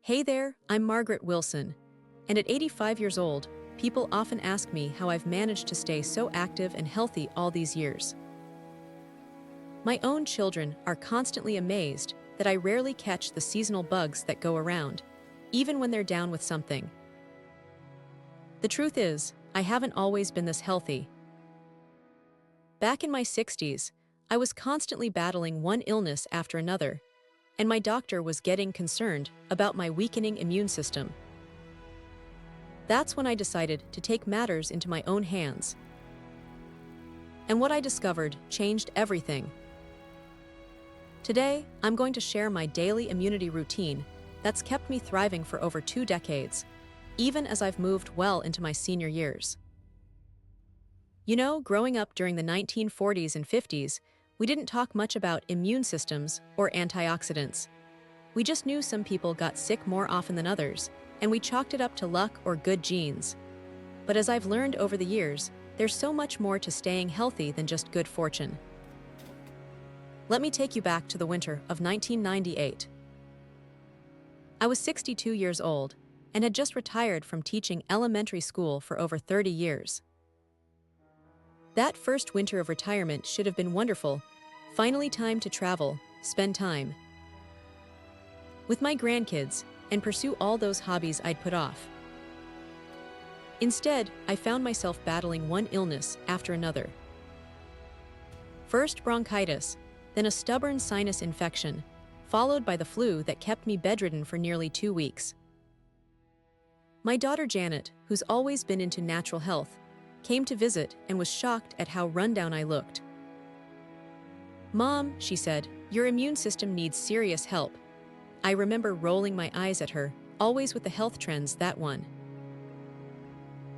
Hey there, I'm Margaret Wilson, and at 85 years old, people often ask me how I've managed to stay so active and healthy all these years. My own children are constantly amazed that I rarely catch the seasonal bugs that go around, even when they're down with something. The truth is, I haven't always been this healthy. Back in my 60s, I was constantly battling one illness after another, and my doctor was getting concerned about my weakening immune system. That's when I decided to take matters into my own hands. And what I discovered changed everything. Today, I'm going to share my daily immunity routine that's kept me thriving for over 2 decades, even as I've moved well into my senior years. You know, growing up during the 1940s and 50s, we didn't talk much about immune systems or antioxidants. We just knew some people got sick more often than others, and we chalked it up to luck or good genes. But as I've learned over the years, there's so much more to staying healthy than just good fortune. Let me take you back to the winter of 1998. I was 62 years old and had just retired from teaching elementary school for over 30 years. That first winter of retirement should have been wonderful. Finally time to travel, spend time with my grandkids, and pursue all those hobbies I'd put off. Instead, I found myself battling one illness after another. First bronchitis, then a stubborn sinus infection, followed by the flu that kept me bedridden for nearly 2 weeks. My daughter Janet, who's always been into natural health, came to visit and was shocked at how rundown I looked. "Mom," she said, "your immune system needs serious help." I remember rolling my eyes at her, always with the health trends, that one.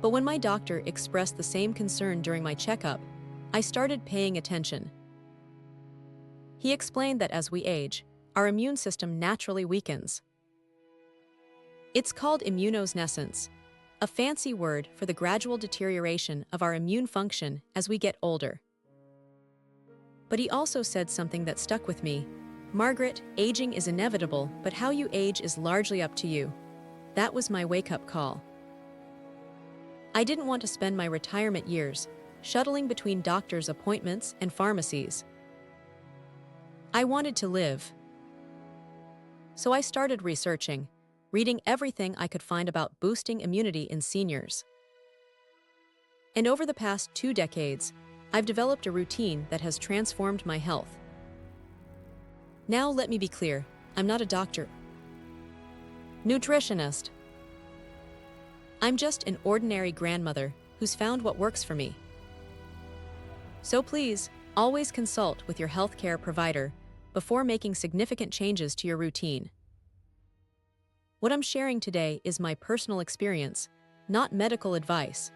But when my doctor expressed the same concern during my checkup, I started paying attention. He explained that as we age, our immune system naturally weakens. It's called immunosenescence, a fancy word for the gradual deterioration of our immune function as we get older. But he also said something that stuck with me. "Margaret, aging is inevitable, but how you age is largely up to you." That was my wake-up call. I didn't want to spend my retirement years shuttling between doctor's appointments and pharmacies. I wanted to live. So I started researching, reading everything I could find about boosting immunity in seniors. And over the past 2 decades, I've developed a routine that has transformed my health. Now let me be clear, I'm not a doctor, nutritionist. I'm just an ordinary grandmother who's found what works for me. So please, always consult with your healthcare provider before making significant changes to your routine. What I'm sharing today is my personal experience, not medical advice.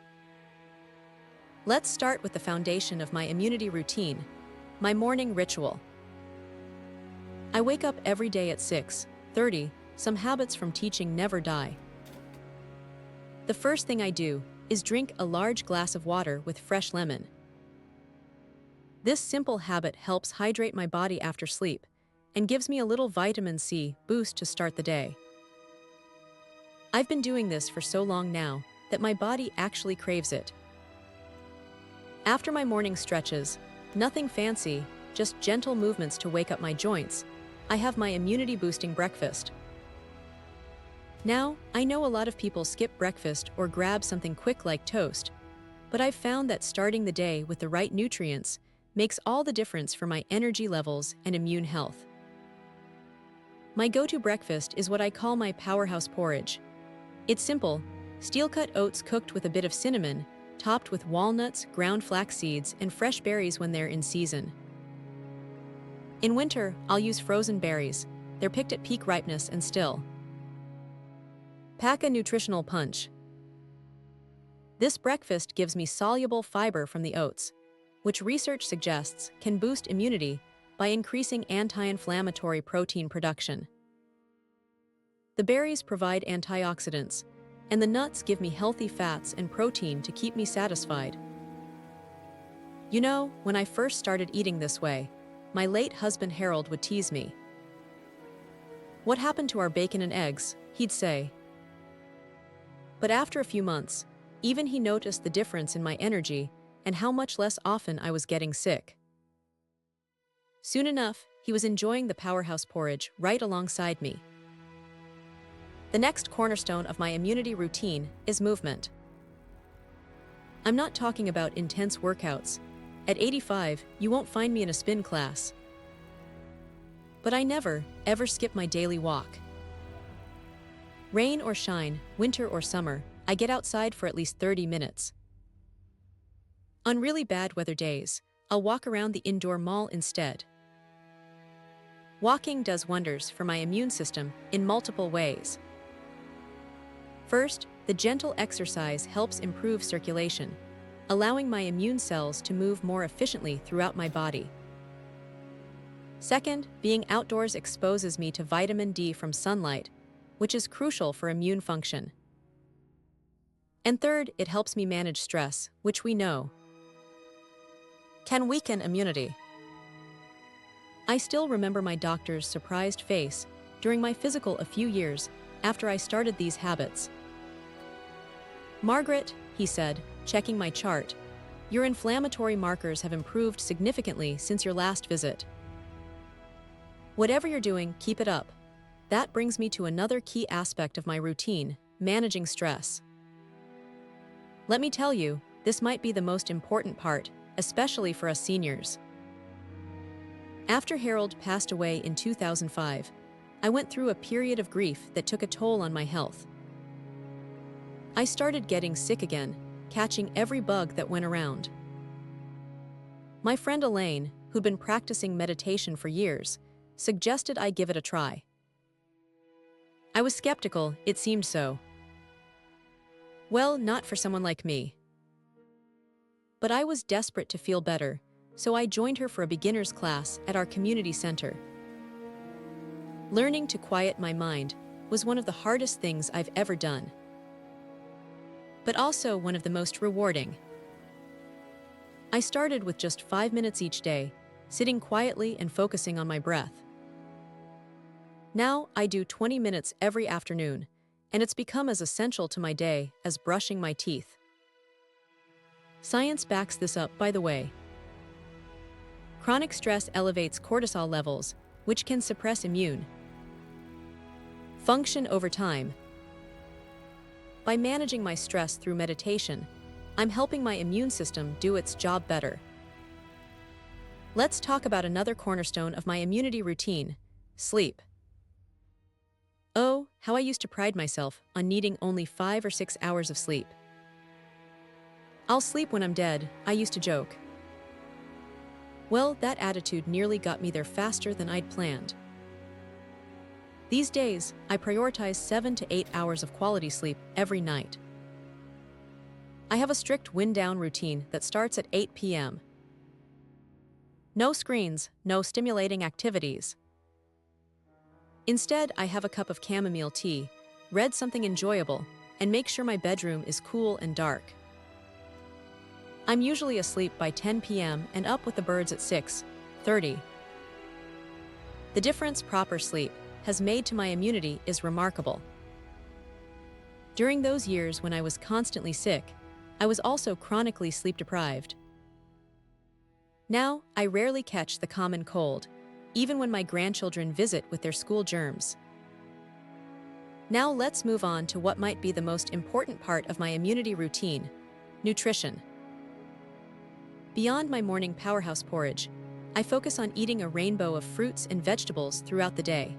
Let's start with the foundation of my immunity routine, my morning ritual. I wake up every day at 6:30. Some habits from teaching never die. The first thing I do is drink a large glass of water with fresh lemon. This simple habit helps hydrate my body after sleep and gives me a little vitamin C boost to start the day. I've been doing this for so long now that my body actually craves it. After my morning stretches, nothing fancy, just gentle movements to wake up my joints, I have my immunity-boosting breakfast. Now, I know a lot of people skip breakfast or grab something quick like toast, but I've found that starting the day with the right nutrients makes all the difference for my energy levels and immune health. My go-to breakfast is what I call my powerhouse porridge. It's simple: steel-cut oats cooked with a bit of cinnamon, topped with walnuts, ground flax seeds, and fresh berries when they're in season. In winter, I'll use frozen berries. They're picked at peak ripeness and still pack a nutritional punch. This breakfast gives me soluble fiber from the oats, which research suggests can boost immunity by increasing anti-inflammatory protein production. The berries provide antioxidants, and the nuts give me healthy fats and protein to keep me satisfied. You know, when I first started eating this way, my late husband Harold would tease me. "What happened to our bacon and eggs?" he'd say. But after a few months, even he noticed the difference in my energy and how much less often I was getting sick. Soon enough, he was enjoying the powerhouse porridge right alongside me. The next cornerstone of my immunity routine is movement. I'm not talking about intense workouts. At 85, you won't find me in a spin class. But I never, ever skip my daily walk. Rain or shine, winter or summer, I get outside for at least 30 minutes. On really bad weather days, I'll walk around the indoor mall instead. Walking does wonders for my immune system in multiple ways. First, the gentle exercise helps improve circulation, allowing my immune cells to move more efficiently throughout my body. Second, being outdoors exposes me to vitamin D from sunlight, which is crucial for immune function. And third, it helps me manage stress, which we know can weaken immunity. I still remember my doctor's surprised face during my physical a few years after I started these habits. "Margaret," he said, checking my chart, "your inflammatory markers have improved significantly since your last visit. Whatever you're doing, keep it up." That brings me to another key aspect of my routine, managing stress. Let me tell you, this might be the most important part, especially for us seniors. After Harold passed away in 2005, I went through a period of grief that took a toll on my health. I started getting sick again, catching every bug that went around. My friend Elaine, who'd been practicing meditation for years, suggested I give it a try. I was skeptical, it seemed so. Well, not for someone like me. But I was desperate to feel better, so I joined her for a beginner's class at our community center. Learning to quiet my mind was one of the hardest things I've ever done, but also one of the most rewarding. I started with just 5 minutes each day, sitting quietly and focusing on my breath. Now I do 20 minutes every afternoon, and it's become as essential to my day as brushing my teeth. Science backs this up, by the way. Chronic stress elevates cortisol levels, which can suppress immune function over time. By managing my stress through meditation, I'm helping my immune system do its job better. Let's talk about another cornerstone of my immunity routine: sleep. Oh, how I used to pride myself on needing only 5 or 6 hours of sleep. "I'll sleep when I'm dead," I used to joke. Well, that attitude nearly got me there faster than I'd planned. These days, I prioritize 7 to 8 hours of quality sleep every night. I have a strict wind-down routine that starts at 8 p.m. No screens, no stimulating activities. Instead, I have a cup of chamomile tea, read something enjoyable, and make sure my bedroom is cool and dark. I'm usually asleep by 10 p.m. and up with the birds at 6:30. The difference proper sleep has made to my immunity is remarkable. During those years when I was constantly sick, I was also chronically sleep-deprived. Now, I rarely catch the common cold, even when my grandchildren visit with their school germs. Now let's move on to what might be the most important part of my immunity routine: nutrition. Beyond my morning powerhouse porridge, I focus on eating a rainbow of fruits and vegetables throughout the day.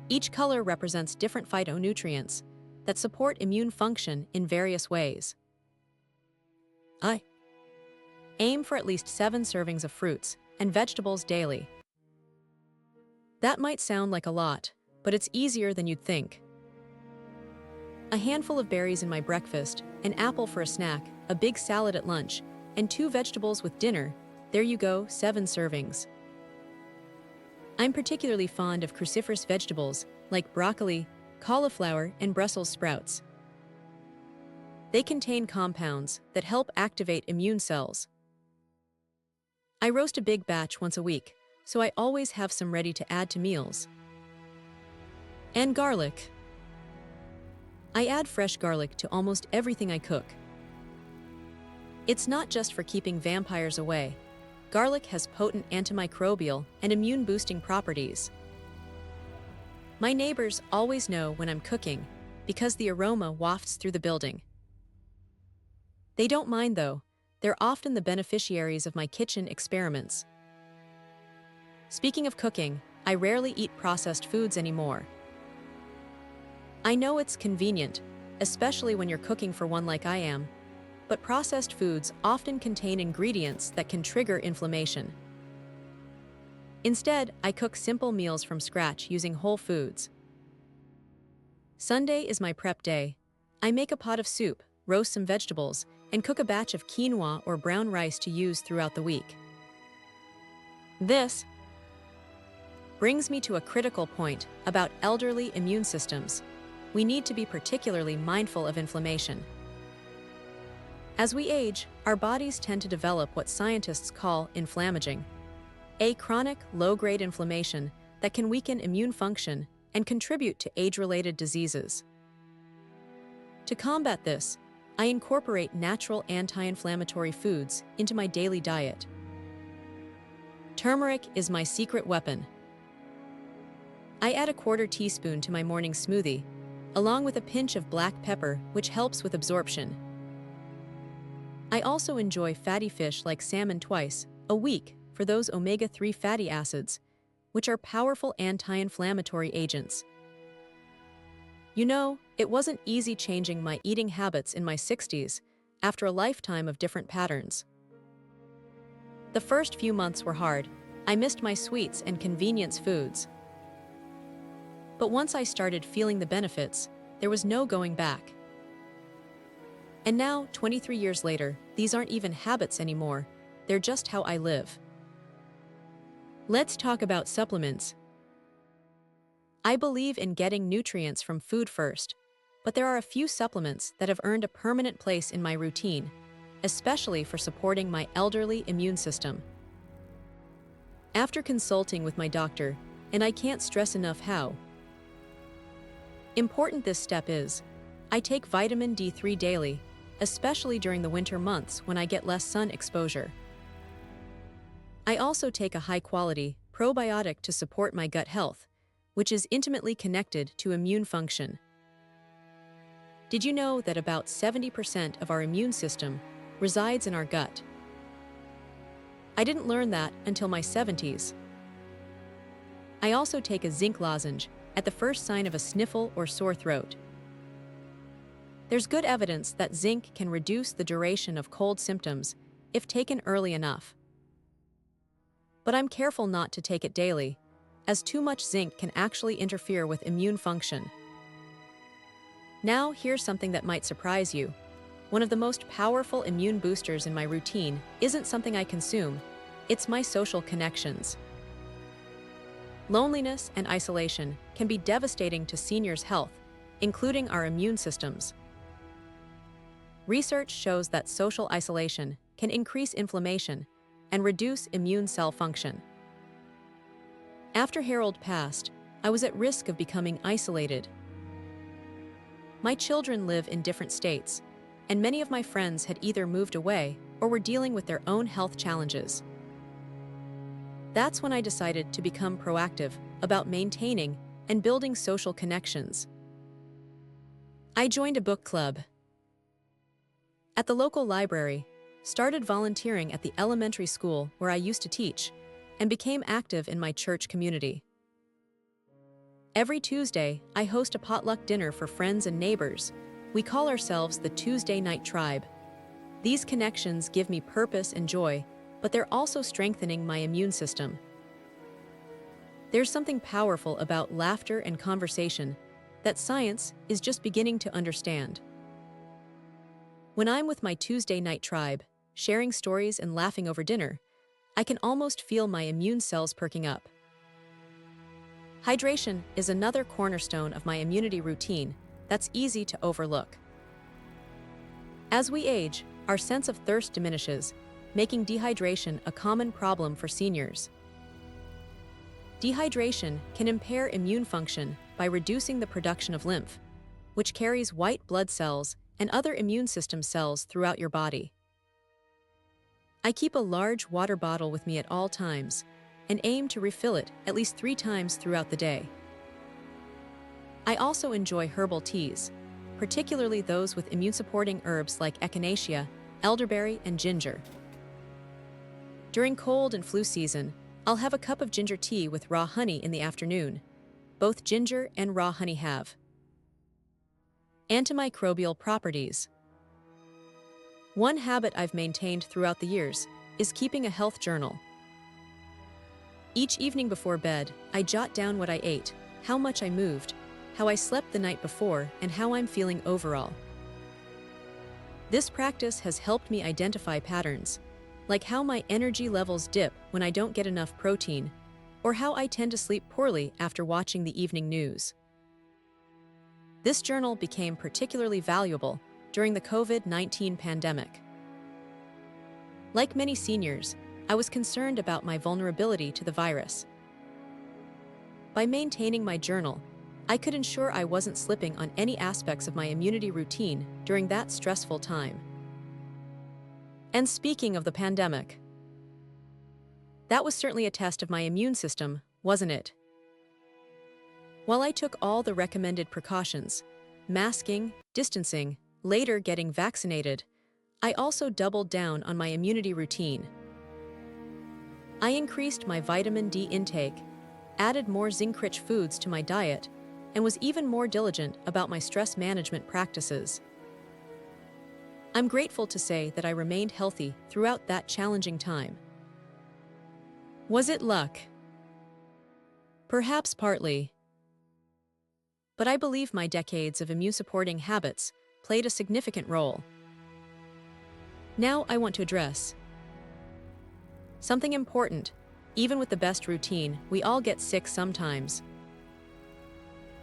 Each color represents different phytonutrients that support immune function in various ways. I aim for at least 7 servings of fruits and vegetables daily. That might sound like a lot, but it's easier than you'd think. A handful of berries in my breakfast, an apple for a snack, a big salad at lunch, and 2 vegetables with dinner. There you go, 7 servings. I'm particularly fond of cruciferous vegetables like broccoli, cauliflower, and Brussels sprouts. They contain compounds that help activate immune cells. I roast a big batch once a week, so I always have some ready to add to meals. And garlic. I add fresh garlic to almost everything I cook. It's not just for keeping vampires away. Garlic has potent antimicrobial and immune-boosting properties. My neighbors always know when I'm cooking because the aroma wafts through the building. They don't mind though. They're often the beneficiaries of my kitchen experiments. Speaking of cooking, I rarely eat processed foods anymore. I know it's convenient, especially when you're cooking for one like I am, but processed foods often contain ingredients that can trigger inflammation. Instead, I cook simple meals from scratch using whole foods. Sunday is my prep day. I make a pot of soup, roast some vegetables, and cook a batch of quinoa or brown rice to use throughout the week. This brings me to a critical point about elderly immune systems. We need to be particularly mindful of inflammation. As we age, our bodies tend to develop what scientists call inflammaging, a chronic, low-grade inflammation that can weaken immune function and contribute to age-related diseases. To combat this, I incorporate natural anti-inflammatory foods into my daily diet. Turmeric is my secret weapon. I add a quarter teaspoon to my morning smoothie, along with a pinch of black pepper, which helps with absorption. I also enjoy fatty fish like salmon twice a week for those omega-3 fatty acids, which are powerful anti-inflammatory agents. You know, it wasn't easy changing my eating habits in my 60s after a lifetime of different patterns. The first few months were hard. I missed my sweets and convenience foods. But once I started feeling the benefits, there was no going back. And now, 23 years later, these aren't even habits anymore. They're just how I live. Let's talk about supplements. I believe in getting nutrients from food first, but there are a few supplements that have earned a permanent place in my routine, especially for supporting my elderly immune system. After consulting with my doctor, and I can't stress enough how important this step is, I take vitamin D3 daily, especially during the winter months when I get less sun exposure. I also take a high-quality probiotic to support my gut health, which is intimately connected to immune function. Did you know that about 70% of our immune system resides in our gut? I didn't learn that until my 70s. I also take a zinc lozenge at the first sign of a sniffle or sore throat. There's good evidence that zinc can reduce the duration of cold symptoms if taken early enough. But I'm careful not to take it daily, as too much zinc can actually interfere with immune function. Now, here's something that might surprise you. One of the most powerful immune boosters in my routine isn't something I consume, it's my social connections. Loneliness and isolation can be devastating to seniors' health, including our immune systems. Research shows that social isolation can increase inflammation and reduce immune cell function. After Harold passed, I was at risk of becoming isolated. My children live in different states, and many of my friends had either moved away or were dealing with their own health challenges. That's when I decided to become proactive about maintaining and building social connections. I joined a book club at the local library, started volunteering at the elementary school where I used to teach, and became active in my church community. Every Tuesday, I host a potluck dinner for friends and neighbors. We call ourselves the Tuesday Night Tribe. These connections give me purpose and joy, but they're also strengthening my immune system. There's something powerful about laughter and conversation that science is just beginning to understand. When I'm with my Tuesday Night Tribe, sharing stories and laughing over dinner, I can almost feel my immune cells perking up. Hydration is another cornerstone of my immunity routine that's easy to overlook. As we age, our sense of thirst diminishes, making dehydration a common problem for seniors. Dehydration can impair immune function by reducing the production of lymph, which carries white blood cells and other immune system cells throughout your body. I keep a large water bottle with me at all times and aim to refill it at least 3 times throughout the day. I also enjoy herbal teas, particularly those with immune-supporting herbs like echinacea, elderberry, and ginger. During cold and flu season, I'll have a cup of ginger tea with raw honey in the afternoon. Both ginger and raw honey have antimicrobial properties. One habit I've maintained throughout the years is keeping a health journal. Each evening before bed, I jot down what I ate, how much I moved, how I slept the night before, and how I'm feeling overall. This practice has helped me identify patterns, like how my energy levels dip when I don't get enough protein, or how I tend to sleep poorly after watching the evening news. This journal became particularly valuable during the COVID-19 pandemic. Like many seniors, I was concerned about my vulnerability to the virus. By maintaining my journal, I could ensure I wasn't slipping on any aspects of my immunity routine during that stressful time. And speaking of the pandemic, that was certainly a test of my immune system, wasn't it? While I took all the recommended precautions, masking, distancing, later getting vaccinated, I also doubled down on my immunity routine. I increased my vitamin D intake, added more zinc-rich foods to my diet, and was even more diligent about my stress management practices. I'm grateful to say that I remained healthy throughout that challenging time. Was it luck? Perhaps partly. But I believe my decades of immune-supporting habits played a significant role. Now I want to address something important. Even with the best routine, we all get sick sometimes.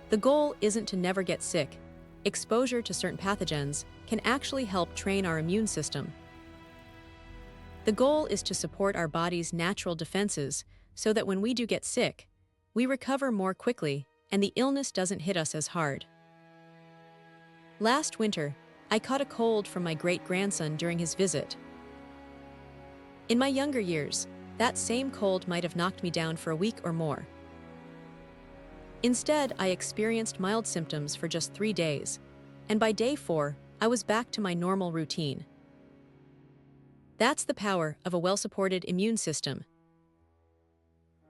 The goal isn't to never get sick. Exposure to certain pathogens can actually help train our immune system. The goal is to support our body's natural defenses so that when we do get sick, we recover more quickly and the illness doesn't hit us as hard. Last winter, I caught a cold from my great-grandson during his visit. In my younger years, that same cold might have knocked me down for a week or more. Instead, I experienced mild symptoms for just 3 days, and by day 4, I was back to my normal routine. That's the power of a well-supported immune system.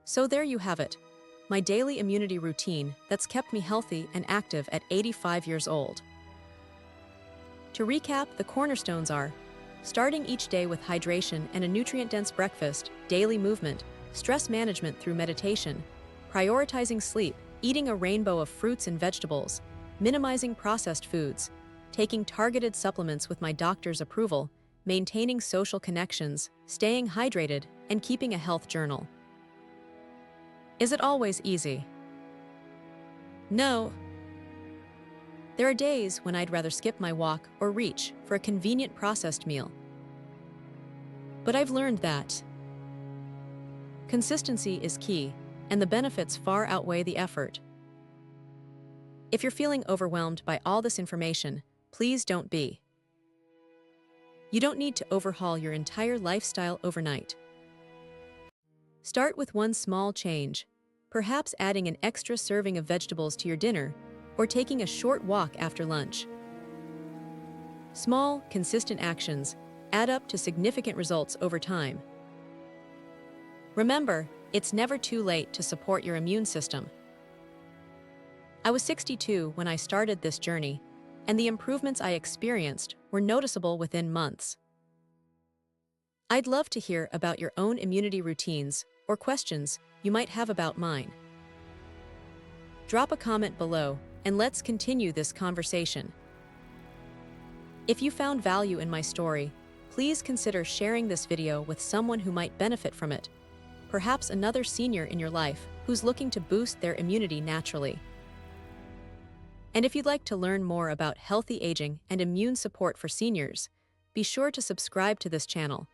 So there you have it, my daily immunity routine that's kept me healthy and active at 85 years old. To recap, the cornerstones are starting each day with hydration and a nutrient-dense breakfast, daily movement, stress management through meditation, prioritizing sleep, eating a rainbow of fruits and vegetables, minimizing processed foods, taking targeted supplements with my doctor's approval, maintaining social connections, staying hydrated, and keeping a health journal. Is it always easy? No. There are days when I'd rather skip my walk or reach for a convenient processed meal. But I've learned that consistency is key, and the benefits far outweigh the effort. If you're feeling overwhelmed by all this information, please don't be. You don't need to overhaul your entire lifestyle overnight. Start with one small change, perhaps adding an extra serving of vegetables to your dinner or taking a short walk after lunch. Small, consistent actions add up to significant results over time. Remember, it's never too late to support your immune system. I was 62 when I started this journey, and the improvements I experienced were noticeable within months. I'd love to hear about your own immunity routines or questions you might have about mine. Drop a comment below and let's continue this conversation. If you found value in my story, please consider sharing this video with someone who might benefit from it, perhaps another senior in your life who's looking to boost their immunity naturally. And if you'd like to learn more about healthy aging and immune support for seniors, be sure to subscribe to this channel.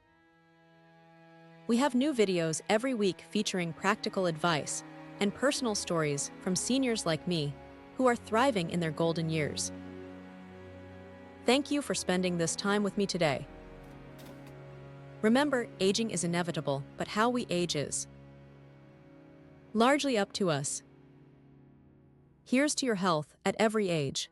We have new videos every week featuring practical advice, and personal stories from seniors like me who are thriving in their golden years. Thank you for spending this time with me today. Remember, aging is inevitable, but how we age is largely up to us. Here's to your health at every age.